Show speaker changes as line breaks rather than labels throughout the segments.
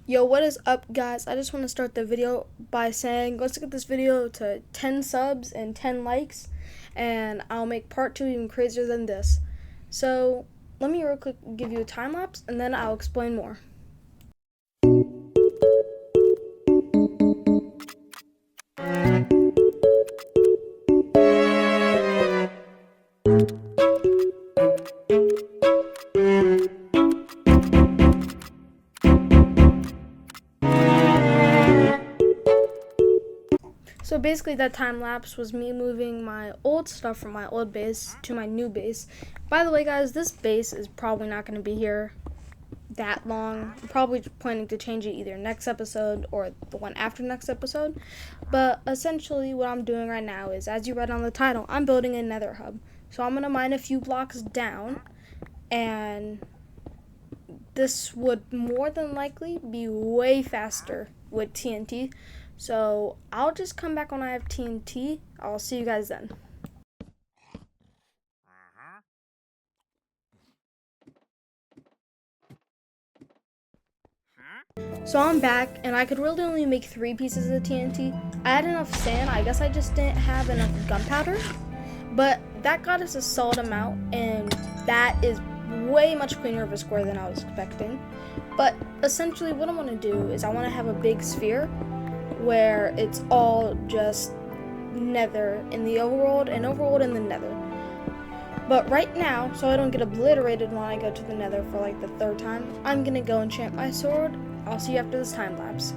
Yo, what is up, guys? I just want to start the video by saying let's get this video to 10 subs and 10 likes, and I'll make part 2 even crazier than this. So let me real quick give you a time lapse and then I'll explain more. So basically that time lapse was me moving my old stuff from my old base to my new base. By the way, guys, this base is probably not going to be here that long. I'm probably planning to change it either next episode or the one after next episode. But essentially what I'm doing right now is, as you read on the title, I'm building a Nether Hub. So I'm going to mine a few blocks down, and this would more than likely be way faster with TNT. So I'll just come back when I have TNT. I'll see you guys then. So I'm back, and I could really only make 3 pieces of TNT. I had enough sand. I guess I just didn't have enough gunpowder. But that got us a solid amount, and that is way much cleaner of a square than I was expecting. But essentially what I want to do is I want to have a big sphere where it's all just nether in the overworld and overworld in the nether. But right now, so I don't get obliterated when I go to the nether for like the 3rd time, I'm gonna go enchant my sword. I'll see you after this time lapse.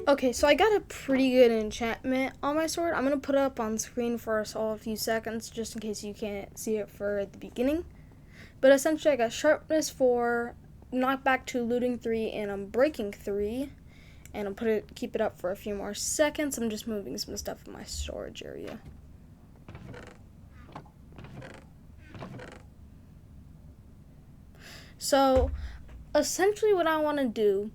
Okay, so I got a pretty good enchantment on my sword. I'm going to put it up on screen for us all a few seconds, just in case you can't see it for the beginning. But essentially, I got sharpness 4, knockback 2, looting 3, and I'm breaking 3. And I'll keep it up for a few more seconds. I'm just moving some stuff in my storage area. So, essentially what I want to do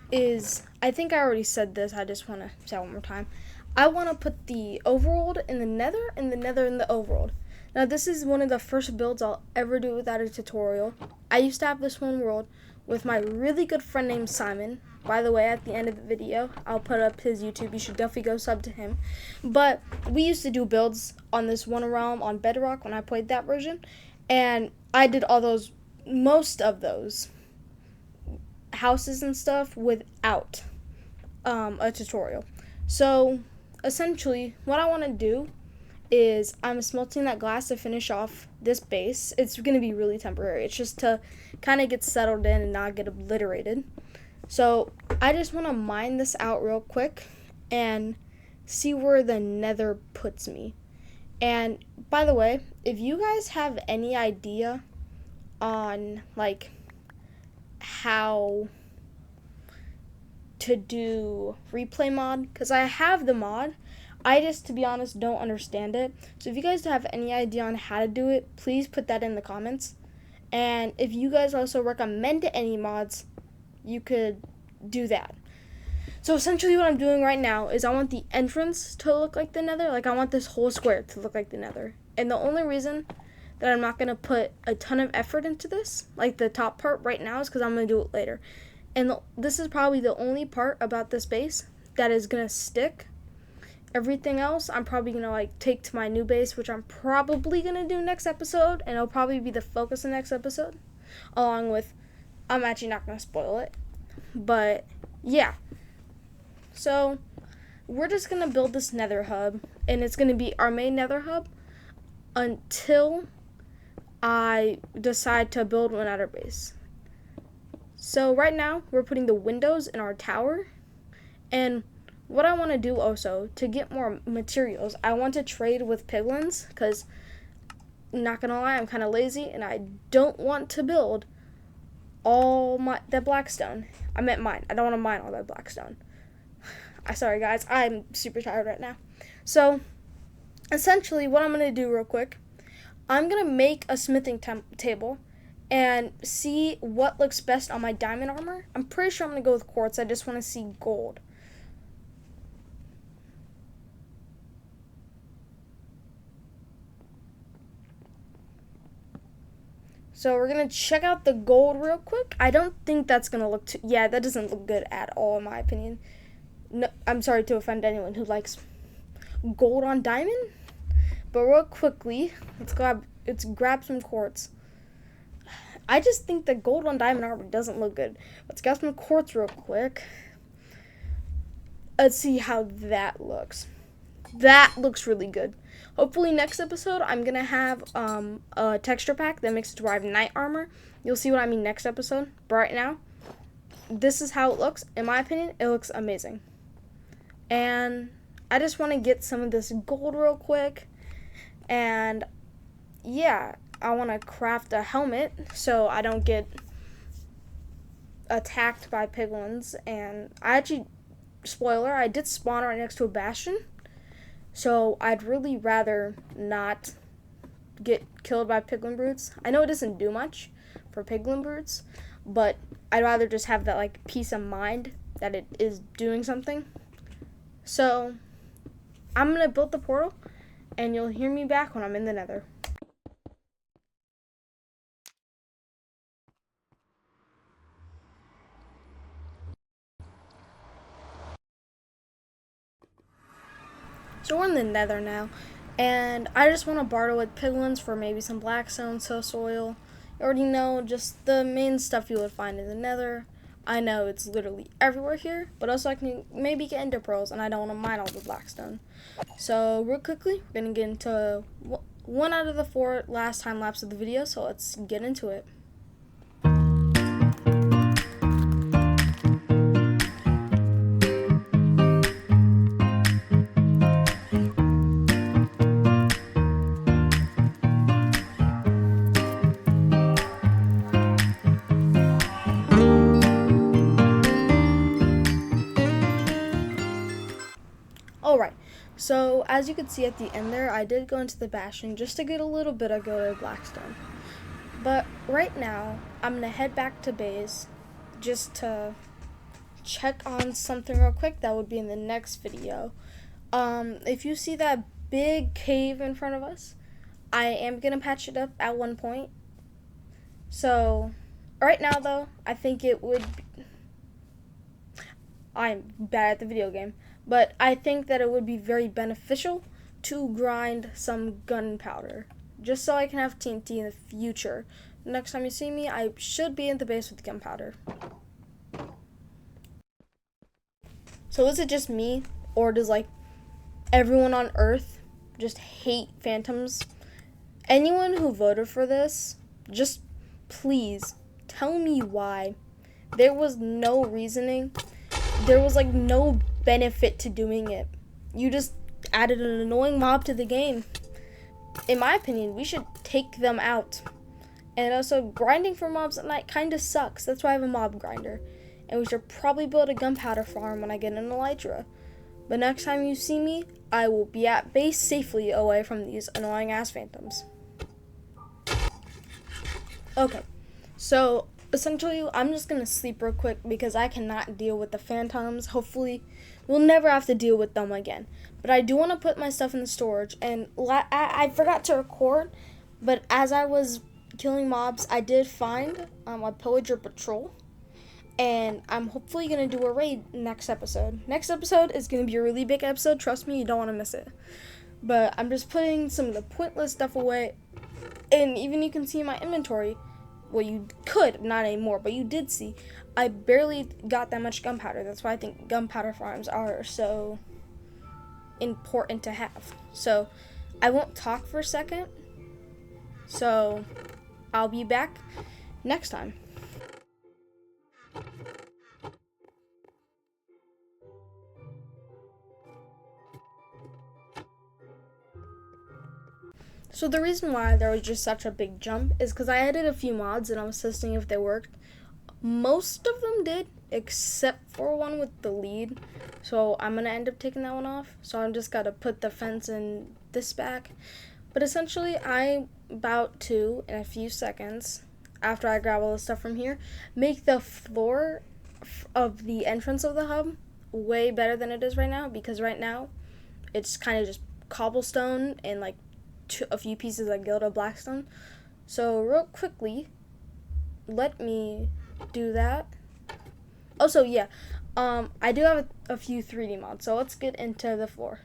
is, I think I already said this, I just want to say it one more time. I want to put the overworld in the nether and the nether in the overworld. Now this is one of the first builds I'll ever do without a tutorial. I used to have this one world with my really good friend named Simon. By the way, at the end of the video, I'll put up his YouTube. You should definitely go sub to him. But we used to do builds on this one realm on Bedrock when I played that version. And I did most of those houses and stuff without a tutorial. So essentially what I want to do is I'm smelting that glass to finish off this base. It's going to be really temporary. It's just to kind of get settled in and not get obliterated. So I just want to mine this out real quick and see where the nether puts me. And by the way, if you guys have any idea on like how to do replay mod, because I have the mod, I just, to be honest, don't understand it. So if you guys have any idea on how to do it, please put that in the comments. And if you guys also recommend any mods, you could do that. So essentially what I'm doing right now is I want the entrance to look like the nether. Like I want this whole square to look like the nether. And the only reason that I'm not going to put a ton of effort into this, like the top part right now, is because I'm going to do it later. And this is probably the only part about this base that is going to stick. Everything else I'm probably going to like take to my new base, which I'm probably going to do next episode, and it'll probably be the focus of next episode, along with, I'm actually not going to spoil it, but yeah. So we're just going to build this nether hub, and it's going to be our main nether hub until I decide to build one at our base. So right now we're putting the windows in our tower, and what I want to do also to get more materials, I want to trade with piglins, because not gonna lie, I'm kind of lazy and I don't want to build all that blackstone. I meant mine. I don't want to mine all that blackstone. Sorry guys, I'm super tired right now. So essentially what I'm going to do real quick, I'm going to make a smithing table and see what looks best on my diamond armor. I'm pretty sure I'm going to go with quartz. I just want to see gold. So we're going to check out the gold real quick. I don't think that's going to look too... Yeah, that doesn't look good at all in my opinion. No, I'm sorry to offend anyone who likes gold on diamond. But real quickly, let's grab some quartz. I just think the gold on diamond armor doesn't look good. Let's grab some quartz real quick. Let's see how that looks. That looks really good. Hopefully next episode I'm gonna have a texture pack that makes it to where I have night armor. You'll see what I mean next episode. But right now, this is how it looks. In my opinion, it looks amazing. And I just want to get some of this gold real quick. And yeah, I want to craft a helmet so I don't get attacked by piglins. And I actually, spoiler, I did spawn right next to a bastion. So I'd really rather not get killed by piglin brutes. I know it doesn't do much for piglin brutes, but I'd rather just have that like peace of mind that it is doing something. So I'm going to build the portal and you'll hear me back when I'm in the nether. So we're in the nether now, and I just want to barter with piglins for maybe some blackstone, soil. You already know just the main stuff you would find in the nether. I know it's literally everywhere here, but also I can maybe get ender pearls, and I don't want to mine all the blackstone. So real quickly, we're going to get into one out of the 4 last time lapse of the video, so let's get into it. Alright, so as you can see at the end there, I did go into the bastion just to get a little bit of good blackstone. But right now, I'm going to head back to base just to check on something real quick that would be in the next video. If you see that big cave in front of us, I am going to patch it up at one point. So, right now though, I think it would be... I'm bad at the video game. But I think that it would be very beneficial to grind some gunpowder, just so I can have TNT in the future. Next time you see me, I should be in the base with gunpowder. So is it just me, or does like everyone on Earth just hate phantoms? Anyone who voted for this, just please tell me why. There was no reasoning. There was like no benefit to doing it. You just added an annoying mob to the game. In my opinion, we should take them out. And also, grinding for mobs at night kind of sucks. That's why I have a mob grinder. And we should probably build a gunpowder farm when I get an elytra. But next time you see me, I will be at base safely away from these annoying ass phantoms. Okay, so essentially, I'm just going to sleep real quick because I cannot deal with the phantoms. Hopefully, we'll never have to deal with them again. But I do want to put my stuff in the storage. And I forgot to record, but as I was killing mobs, I did find a pillager patrol. And I'm hopefully going to do a raid next episode. Next episode is going to be a really big episode. Trust me, you don't want to miss it. But I'm just putting some of the pointless stuff away. And even you can see in my inventory, well, you could, not anymore, but you did see, I barely got that much gunpowder. That's why I think gunpowder farms are so important to have. So, I won't talk for a second. So, I'll be back next time. So the reason why there was just such a big jump is because I added a few mods and I was testing if they worked. Most of them did, except for one with the lead. So I'm going to end up taking that one off. So I'm just got to put the fence in this back. But essentially, I'm about to, in a few seconds, after I grab all the stuff from here, make the floor of the entrance of the hub way better than it is right now, because right now it's kind of just cobblestone and like a few pieces of gilded blackstone. So real quickly, let me do that. Also, yeah, I do have a few 3D mods, so let's get into the floor.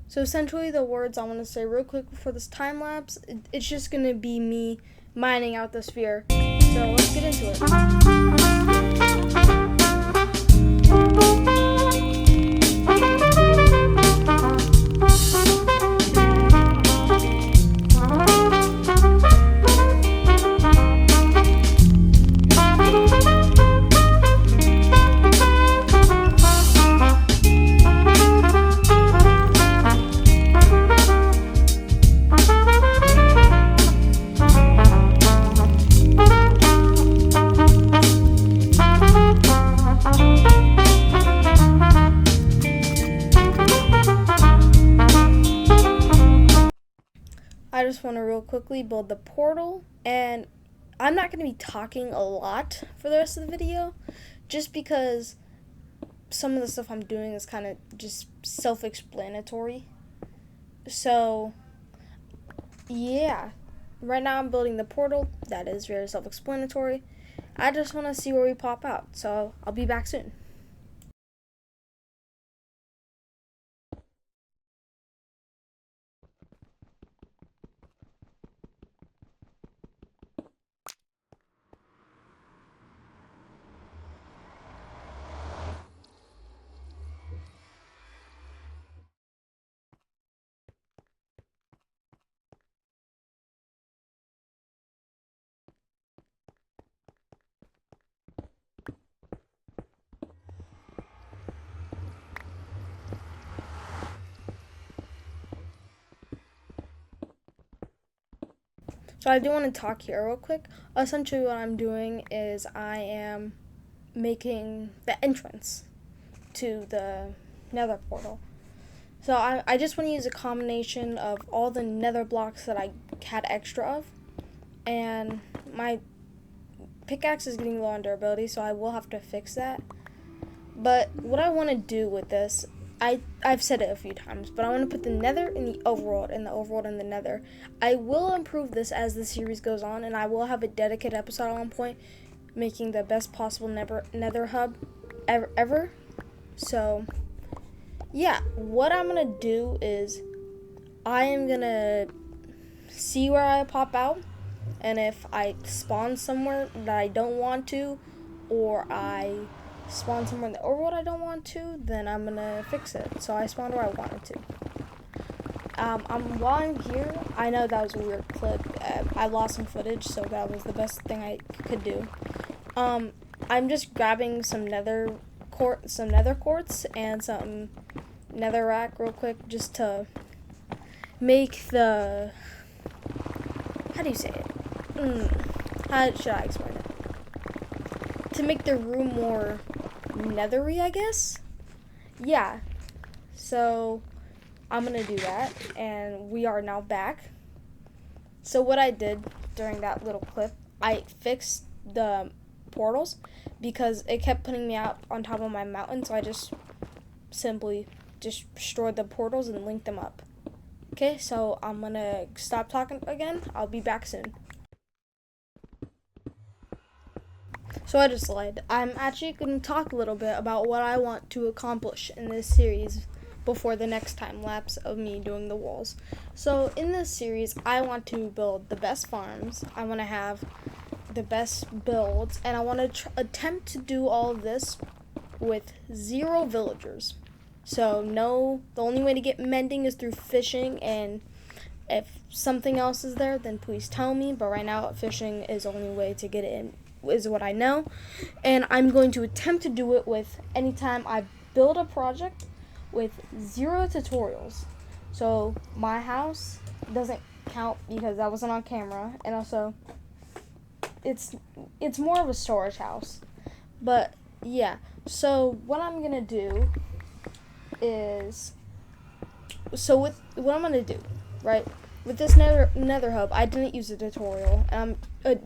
So essentially the words I want to say real quick for this time lapse, it's just going to be me mining out the sphere. So let's get into it. I just want to real quickly build the portal, and I'm not going to be talking a lot for the rest of the video, just because some of the stuff I'm doing is kind of just self-explanatory. So, yeah, right now I'm building the portal. That is very self-explanatory. I just want to see where we pop out, so I'll be back soon. So I do want to talk here real quick. Essentially what I'm doing is I am making the entrance to the nether portal. So I just want to use a combination of all the nether blocks that I had extra of. And my pickaxe is getting low on durability, so I will have to fix that. But what I want to do with this, I've said it a few times, but I want to put the nether in the overworld and the overworld in the nether. I will improve this as the series goes on, and I will have a dedicated episode on point making the best possible nether hub ever. So, yeah, what I'm going to do is I am going to see where I pop out, and if I spawn somewhere that I don't want to, or I spawn somewhere in the overworld I don't want to, then I'm gonna fix it. So I spawned where I wanted to. While I'm here, I know that was a weird clip. I lost some footage, so that was the best thing I could do. I'm just grabbing some nether quartz and some netherrack real quick, just to make the, how do you say it? How should I explain it? To make the room more nethery, I guess. Yeah, so I'm gonna do that, and we are now back. So what I did during that little clip, I fixed the portals because it kept putting me out on top of my mountain, so I just simply destroyed the portals and linked them up. Okay, so I'm gonna stop talking again. I'll be back soon. So I just lied. I'm actually going to talk a little bit about what I want to accomplish in this series before the next time lapse of me doing the walls. So in this series, I want to build the best farms. I want to have the best builds, and I want to attempt to do all of this with 0 villagers. So the only way to get mending is through fishing, and if something else is there, then please tell me. But right now, fishing is the only way to get it in, is what I know. And I'm going to attempt to do it with anytime I build a project, with 0 tutorials. So my house doesn't count because that wasn't on camera, and also it's more of a storage house. But yeah, so what I'm gonna do is, what I'm gonna do, right? With this Nether Hub, I didn't use a tutorial.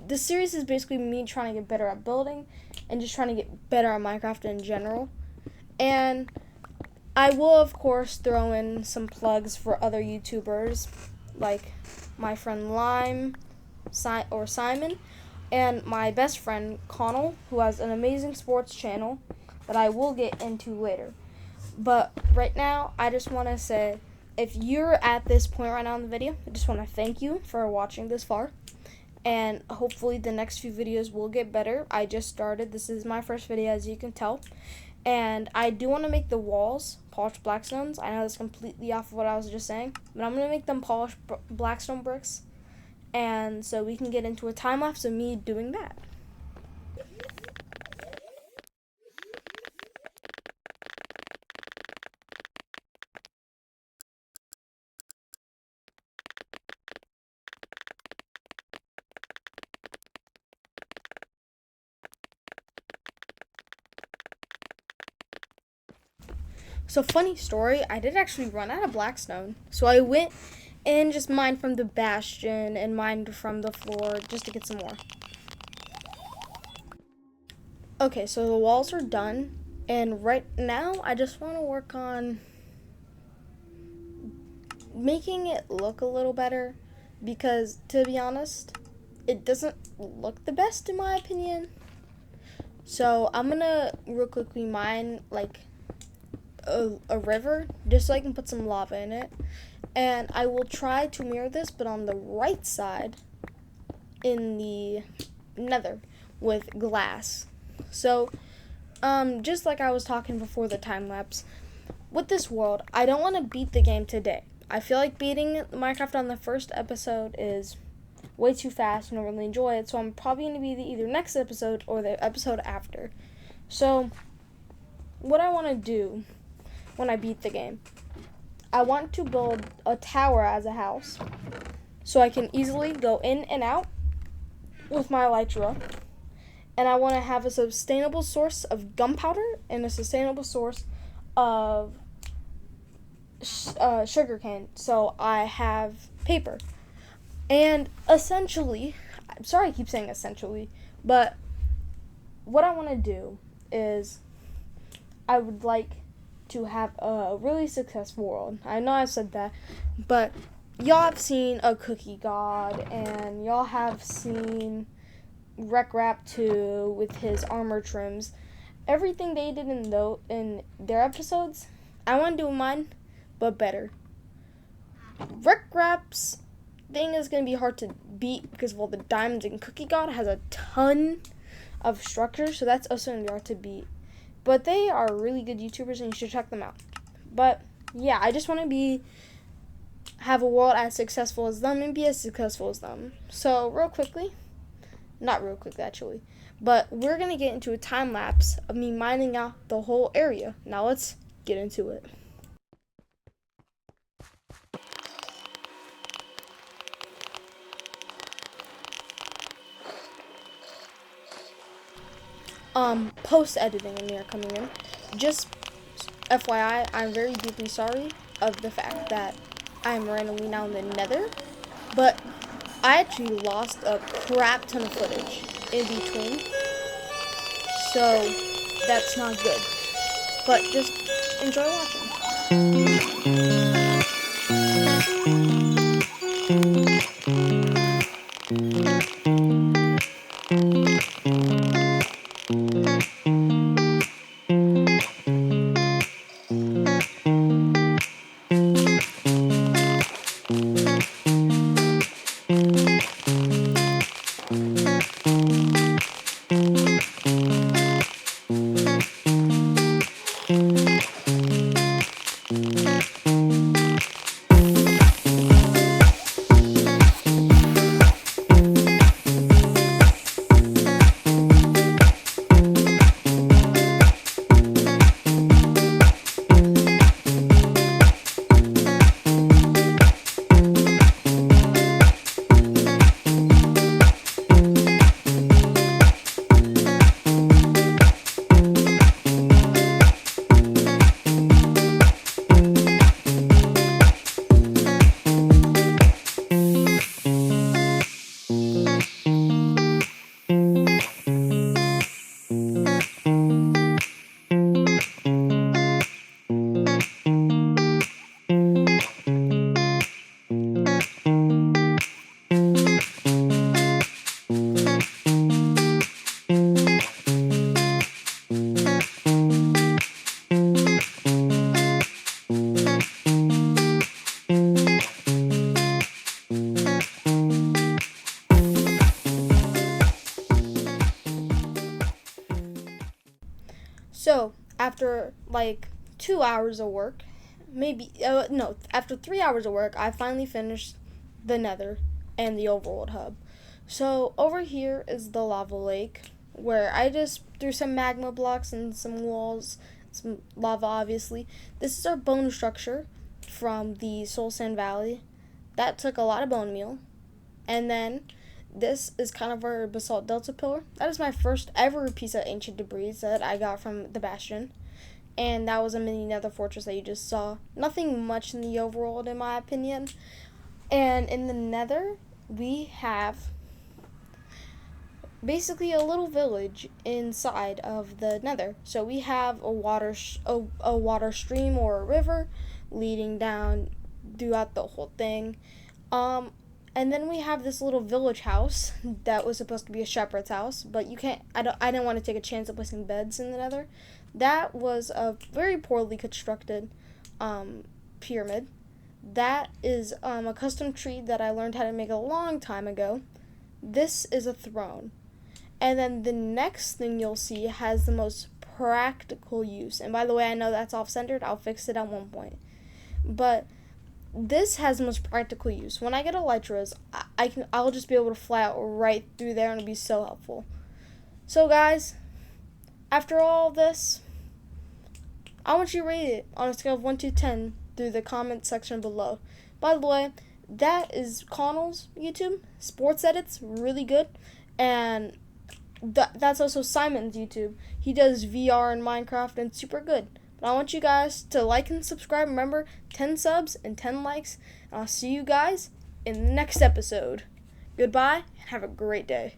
This series is basically me trying to get better at building, and just trying to get better at Minecraft in general. And I will, of course, throw in some plugs for other YouTubers, like my friend Lime, or Simon, and my best friend Connell, who has an amazing sports channel that I will get into later. But right now, I just want to say, if you're at this point right now in the video, I just want to thank you for watching this far. And hopefully the next few videos will get better. I just started. This is my first video, as you can tell. And I do want to make the walls polished blackstones. I know that's completely off of what I was just saying, but I'm going to make them polished blackstone bricks. And so we can get into a time lapse of me doing that. So funny story, I did actually run out of blackstone. So I went and just mined from the bastion and mined from the floor just to get some more. Okay, so the walls are done, and right now I just want to work on making it look a little better, because to be honest, it doesn't look the best in my opinion. So I'm gonna real quickly mine like a river just so I can put some lava in it, and I will try to mirror this but on the right side in the nether with glass. So just like I was talking before the time lapse, with this world, I don't want to beat the game today. I feel like beating Minecraft on the first episode is way too fast and I don't really enjoy it, so I'm probably going to be the either next episode or the episode after. So what I want to do when I beat the game, I want to build a tower as a house so I can easily go in and out with my elytra, and I want to have a sustainable source of gunpowder and a sustainable source of sugarcane, so I have paper. And essentially, I'm sorry I keep saying essentially, but what I want to do is I would like to have a really successful world. I know I said that, but y'all have seen a Cookie God, and y'all have seen Rec Rap 2 with his armor trims. Everything they did in their episodes, I want to do mine, but better. Rec Rap's thing is going to be hard to beat because of all the diamonds, and Cookie God has a ton of structure, so that's also going to be hard to beat. But they are really good YouTubers, and you should check them out. But yeah, I just want to have a world as successful as them and be as successful as them. So not real quickly actually, but we're going to get into a time lapse of me mining out the whole area. Now let's get into it. Post editing and they are coming in. Just FYI, I'm very deeply sorry of the fact that I'm randomly now in the nether, but I actually lost a crap ton of footage in between, so that's not good. But just enjoy watching. like 2 hours of work, maybe, no, after 3 hours of work, I finally finished the Nether and the overworld hub. So over here is the lava lake, where I just threw some magma blocks and some walls, some lava obviously. This is our bone structure from the Soul Sand Valley. That took a lot of bone meal. And then this is kind of our basalt delta pillar. That is my first ever piece of ancient debris that I got from the Bastion. And that was a mini nether fortress that you just saw. Nothing much in the overworld in my opinion. And in the nether, we have basically a little village inside of the nether. So we have a water stream or a river leading down throughout the whole thing. And then we have this little village house that was supposed to be a shepherd's house, but you can't. I didn't want to take a chance of placing beds in the nether. That was a very poorly constructed pyramid. That is a custom tree that I learned how to make a long time ago. This is a throne. And then the next thing you'll see has the most practical use. And by the way, I know that's off-centered. I'll fix it at one point. But this has the most practical use. When I get elytras, I'll just be able to fly out right through there and it'll be so helpful. So guys, after all this, I want you to rate it on a scale of 1 to 10 through the comment section below. By the way, that is Connell's YouTube. Sports edits, really good. And that's also Simon's YouTube. He does VR and Minecraft and super good. But I want you guys to like and subscribe. Remember, 10 subs and 10 likes. And I'll see you guys in the next episode. Goodbye and have a great day.